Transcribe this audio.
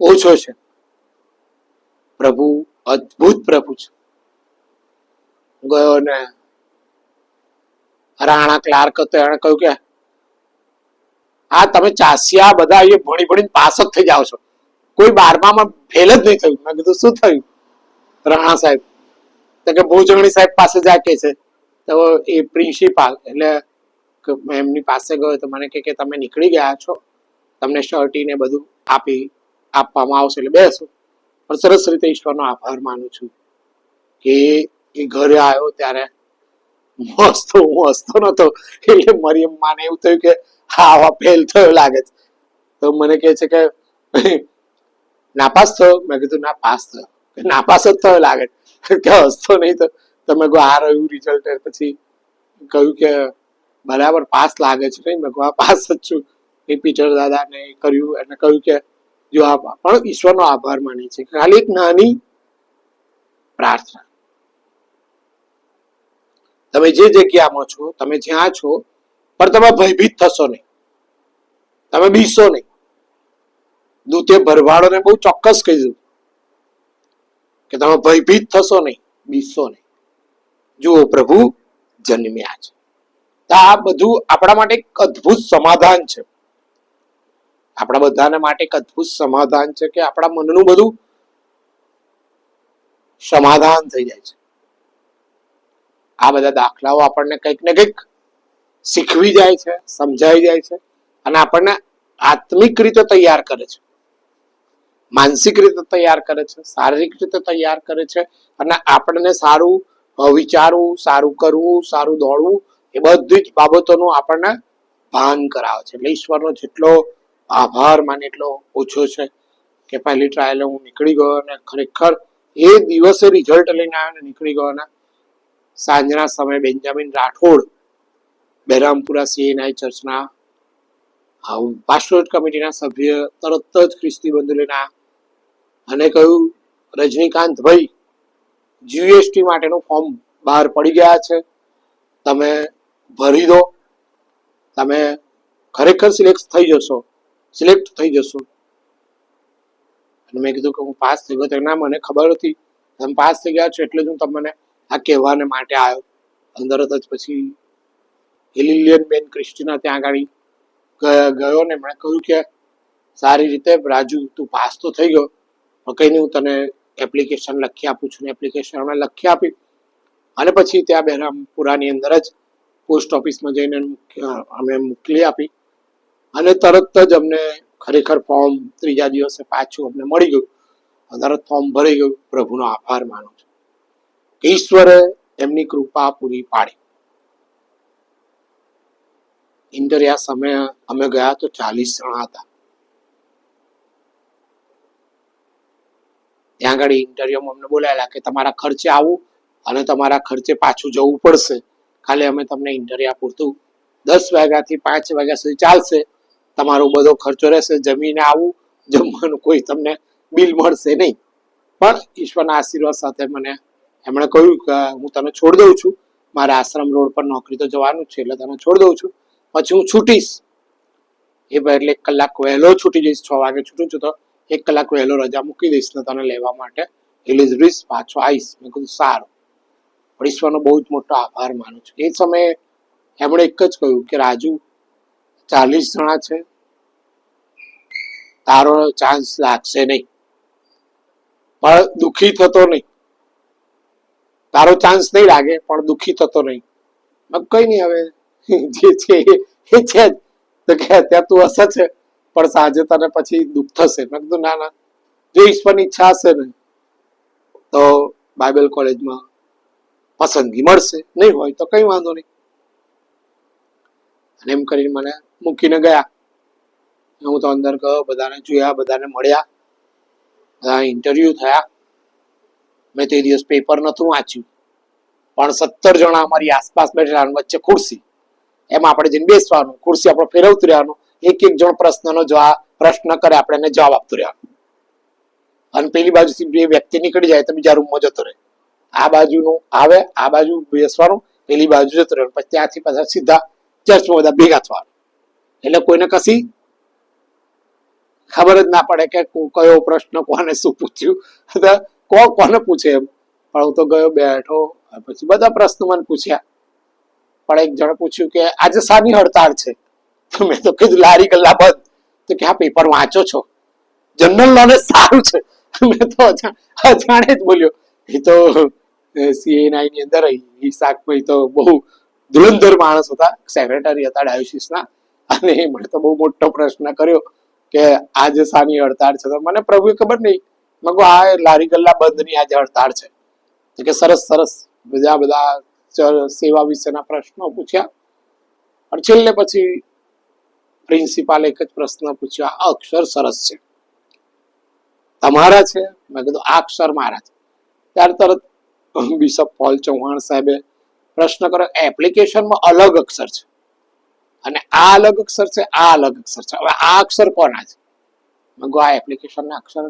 ઓછો છે. પ્રભુ અદ્ભુત પ્રભુ છે. ગયો ને રાણા ક્લાર્ક હતો, એને કહ્યું કે આ તમે ચાસિયા બધા એ ભણી ભણીને પાસ જ થઈ જાઓ છો, કોઈ 12માં ફેલ જ નહીં થયું. મેં કીધું શું થયું? રાણા સાહેબ તો કે ભુજંગણી સાહેબ પાસે જાય કે છે. તો એ પ્રિન્સિપાલ એટલે એમની પાસે ગયો તો મને કે તમે નીકળી ગયા છો, તમને શર્ટી ને બધું આપવામાં આવશે એટલે બેસો. પણ સરસ રીતે ઈશ્વરનો આભાર માનું છું કે એ ઘરે આવ્યો ત્યારે મસ્ત હું હસતો નતો, એટલે મરિયમ માને એવું થયું કે હા આવા ફેલ થયો લાગે છે. તો મને કહે છે કે નાપાસ થયો? મેં કીધું ના પાસ થયો. નાપાસ જ થયો લાગે કે હસતો નહીં. તો તમે કહો આ રહ્યું રિઝલ્ટ. પછી કહ્યું કે બરાબર પાસ લાગે છે નહીં? મેં કહું પાસ જ છું. એ પીટર દાદાને કર્યું એને કહ્યું કે જો આ પણ ઈશ્વરનો આભાર માની છે. ખાલી એક નાની પ્રાર્થના, તમે જે જગ્યામાં છો, તમે જ્યાં છો, પણ તમે ભયભીત થશો નહીં, તમે બીસો નહીં. દૂતે ભરવાડોને બહુ ચોક્કસ કહી દીધું કે તમે ભયભીત થશો નહીં, બીસો નહીં. જુઓ પ્રભુ જન્મ્યા છે. તો આ બધું આપણા માટે એક અદ્ભુત સમાધાન છે. આપણા બધાને માટે એક અદ્ભુત સમાધાન છે કે આપણા મનનું બધું સમાધાન થઈ જાય છે. આ બધા દાખલાઓ આપણને કંઈક ને કંઈક શીખવી જાય છે, સમજાઈ જાય છે, અને આપણને આત્મિક રીતે તૈયાર કરે છે, માનસિક રીતે તૈયાર કરે છે, શારીરિક રીતે તૈયાર કરે છે, અને આપણને સારું વિચારવું, સારું કરવું, સારું દોડવું, એ બધી જ બાબતોનું આપણને ભાન કરાવે છે. એટલે ઈશ્વરનો જેટલો આભાર માને એટલો ઓછો છે કે પહેલી ટ્રાયલ હું નીકળી ગયો અને ખરેખર એ દિવસે રિઝલ્ટ લઈને આવ્યો ને નીકળી ગયો. અને સાંજના સમયે Benjamin Rathod Behrampura CNI ચર્ચના pastorate કમિટીના સભ્ય તરત જ ખ્રિસ્તી બંધુ લઈને અને કહ્યું રજનીકાંતભાઈ GST માટેનું ફોર્મ બહાર પડી ગયા છે, તમે ભરી દો, તમે ખરેખર સિલેક્ટ થઈ જશો. અને મેં કીધું કે હું પાસ થઈ ગયો. ના મને ખબર હતી તમે પાસ થઈ ગયા છો એટલે જ હું તમને આ કહેવાને માટે આવ્યો. અંદર જ પછી હિલિલિયન બેન ક્રિસ્ટીના ત્યાં આગળ ગયો ને એમણે કહ્યું કે સારી રીતે રાજુ તું પાસ તો થઈ ગયો, પણ કંઈ નહીં હું તને એપ્લિકેશન લખી આપું છું. ને એપ્લિકેશન અમે લખી આપી અને પછી ત્યાં બહેરામપુરાની અંદર જ પોસ્ટ ઓફિસમાં જઈને અમે મોકલી આપી. અને તરત જ અમને ખરેખર ફોર્મ ત્રીજા દિવસે પાછું અમને મળી ગયું. તરત ફોર્મ ભરાઈ ગયું. પ્રભુનો આભાર માનું છું કે ઈશ્વરે એમની કૃપા પૂરી પાડી. ઇન્ટરવ્યુ સમયે અમે ગયા તો 40 જણા હતા. ત્યાં આગળ ઇન્ટરવ્યુમાં અમને બોલાયેલા કે તમારા ખર્ચે આવું અને તમારા ખર્ચે પાછું જવું પડશે. ખાલી અમે તમને ઇન્ટરવ્યુ પૂરતું 10 વાગ્યાથી 5 વાગ્યા સુધી ચાલશે, તમારો બધો ખર્ચો રહેશે, જમીને આવું, જમવાનું કોઈ તમને બિલ મળશે નહીં. પણ ઈશ્વરના આશીર્વાદ સાથે મને એમણે કહ્યું કે હું તને છોડી દઉં છું, મારે આશ્રમ રોડ પર નોકરી તો જવાનું જ છે એટલે તને છોડી દઉં છું, પછી હું છૂટીશ. એટલે 1 કલાક વહેલો છૂટી જઈશ. 6 વાગે છૂટું છું તો 1 કલાક વહેલો રજા મૂકી દઈશ ને તને લેવા માટે એલિઝબ્રિજ પાછો આવીશ. મેં કીધું સારું. પણ ઈશ્વરનો બહુ જ મોટો આભાર માનું છું. એ સમયે એમણે એક જ કહ્યું કે રાજુ 40 જણા છે, તારો ચાન્સ લાગશે નહીં, પણ દુઃખી થતો નહીં. તારો ચાન્સ નહીં લાગે પણ દુઃખી થતો નહીં. કઈ નહીં, હવે જે છે એ છે જ. તો કે અત્યારે તું હશે છે પણ સાંજે તને પછી દુઃખ થશે. મેં કીધું ના ના, જો ઈશ્વરની ઈચ્છા હશે ને તો બાઇબલ કોલેજમાં પસંદગી મળશે, નહીં હોય તો કઈ વાંધો નહીં. અને એમ કરીને મને મૂકીને ગયા. હું તો અંદર ગયો, બધાને જોયા, બધાને મળ્યા, બધા ઇન્ટરવ્યુ થયા. મેં તે દિવસ પેપર નહોતું વાંચ્યું, પણ 17 જણા અમારી આસપાસ બેઠેલા, વચ્ચે ખુરશી, એમાં આપણે જઈને બેસવાનું, ખુરશી આપણે ફેરવતું રહેવાનું, એક એક પ્રશ્નનો પ્રશ્ન કરે, આપણે એને જવાબ આપતું રહેવાનું. અને પેલી બાજુથી બે વ્યક્તિ નીકળી જાય તો બીજા રૂમમાં જતો રહે. આ બાજુનું આવે, આ બાજુ બેસવાનું, પેલી બાજુ જતો રહેવાનું. પછી ત્યાંથી પાછા સીધા ચર્ચમાં બધા ભેગા થવાનું. એટલે કોઈને કશી ખબર જ ના પડે કે કયો પ્રશ્ન કોને શું પૂછ્યું, કોને પૂછે એમ. પણ હું તો ગયો, બેઠો, પછી બધા પ્રશ્નો મને પૂછ્યા. પણ એક જણ પૂછ્યું કે આજે શાની હડતાળ છે? તો મેં તો કીધું લારી ગલ્લા બંધ. તો કે આ પેપર વાંચો છો, જનરલ નોલેજ સારું છે. મેં તો અજાણે જ બોલ્યો. એ તો CA9 ની અંદર હિસાબમાં તો બહુ ધુરંધર માણસ હતા, સેક્રેટરી હતા ડાયોસિસના, અને એ મને તો બહુ મોટો પ્રશ્ન કર્યો કે આજે શાની હડતાળ છે? તો મને પ્રભુએ ખબર નહીં, મેં કહું આ લારી ગલ્લા બંધની આજે હડતાળ છે. કે સરસ સરસ બધા સેવા વિશેના પ્રશ્નો પૂછ્યા. અને છેલ્લે પછી પ્રિન્સિપાલ એક જ પ્રશ્ન પૂછ્યો, આ અક્ષર સરસ છે, તમારા છે? મેં કીધું આ અક્ષર મારા છે. ત્યાર તરત બિશપ પોલ ચૌહાણ સાહેબે પ્રશ્ન કર્યો, એપ્લિકેશનમાં અલગ અક્ષર છે અને આ અલગ અક્ષર છે, આ અલગ અક્ષર છે, હવે આ અક્ષર કોના છે? મેં કહ્યું આ એપ્લિકેશનના અક્ષર